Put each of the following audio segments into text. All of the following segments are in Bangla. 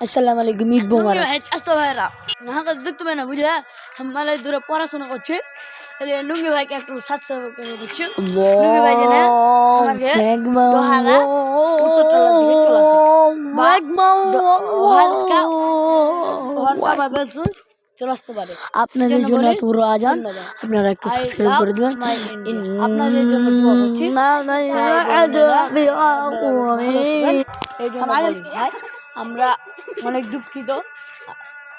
আসসালামু আলাইকুম, ঈদ মোবারক। আস্ত ভাইরা আমাকে দেখতে পাই না বুঝলে, মানে দূরে পড়াশোনা করছে, লুঙ্গি ভাইকে একটু সাবস্ক্রাইব করে দিচ্ছি। লুঙ্গি ভাই জানে আমাকে দোহারা উত্তরতলার দিকে চলে আসে বা চলে আসতে পারে। আপনাদের জন্য এত বড় আজান, আপনারা একটু সাবস্ক্রাইব করে দিবেন। আপনাদের জন্য দোয়া করছি। এই জন্য বলি ভাই, আমরা অনেক দুঃখিত।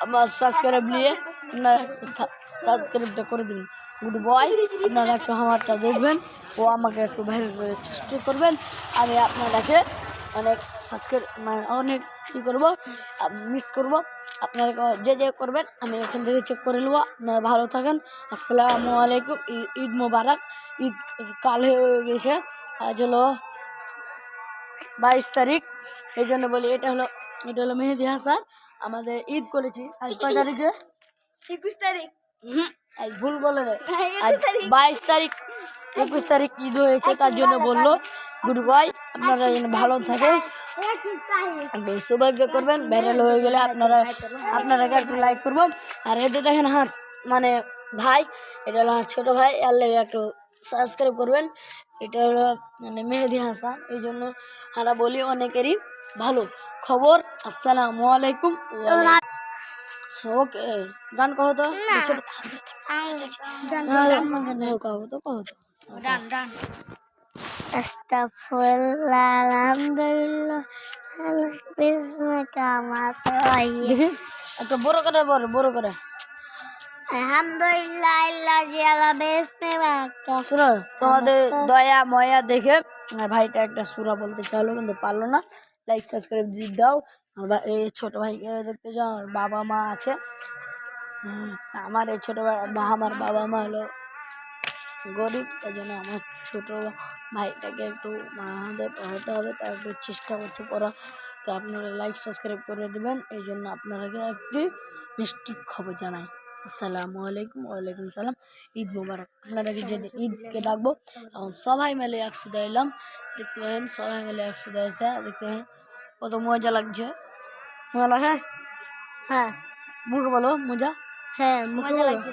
আমার সাবস্ক্রাইব নিয়ে আপনারা সাবস্ক্রাইবটা করে দিবেন। গুড বয়, আপনারা একটু আমারটা দেখবেন ও আমাকে একটু ভাইরাল করার চেষ্টা করবেন। আমি আপনারাকে অনেক সাবস্ক্রাইব মানে অনেক কী করবো, মিস করবো। আপনারা যে করবেন আমি এখান থেকে চেক করে নেবো। আপনারা ভালো থাকেন। আসসালামু আলাইকুম। ঈদ মোবারক। ঈদ কাল হয়ে গেছে, আজ হলো 22 তারিখ। এই জন্য বলি এটা হলো মেহেদি হাসান। আমাদের ঈদ করেছি আজ কয় তারিখে? 21 তারিখ। আজ ভুল বলে দেয়, আজ 22 তারিখ। 21 তারিখ ঈদ হয়েছে, তার জন্য বললো গুড বাই। আপনারা যেন ভালো থাকে, একটু সৌভাগ্য করবেন। ভাইরাল হয়ে গেলে আপনারাকে একটু লাইক করবেন। আর এতে দেখেন হাত মানে ভাই, এটা হলো আমার ছোটো ভাই, এর লেগে একটু সাবস্ক্রাইব করবেন। এটা হলো মানে মেহেদি হাসান। এই জন্য আমরা বলি অনেকেরই ভালো খবর। আসসালামু আলাইকুম। ওকে, গান কহ তো। আস্তাগফিরুল্লাহ, আলহামদুলিল্লাহ, বিসমিকা দেখি একটা বড় করে বড় করে আলহামদুলিল্লাহ আল্লাযী আলা বিসমিকা। শোনো, তোমাদের দয়া ময়া দেখে আমার ভাইটা একটা সূরা বলতে চাইলো কিন্তু পারলো না। লাইক সাবস্ক্রাইব দিয়ে দাও। এই ছোট ভাইকে দেখতে যাও, আমার বাবা মা আছে। আমার এই ছোট ভাই আমার বাবা মা হলো গরিব, তাই জন্য আমার ছোট ভাইটাকে একটু আমাদের পড়াতে হবে, তার একটু চেষ্টা করছে পড়া। তো আপনারা লাইক সাবস্ক্রাইব করে দেবেন। এই জন্য আপনারাকে একটি মিষ্টি খবর জানাই। আসসালামু আলাইকুম। ওয়ালাইকুম সালাম। ঈদ মোবারক। আপনারাকে যেদিন ঈদকে ডাকবো এখন সবাই মিলে একসাথে এলাম। দেখতে পাবেন সবাই মিলে একসাথে এসে দেখতে পাবেন কত মজা লাগছে। মজা লাগে? হ্যাঁ মুখে বলো মজা। হ্যাঁ, মজা লাগছে।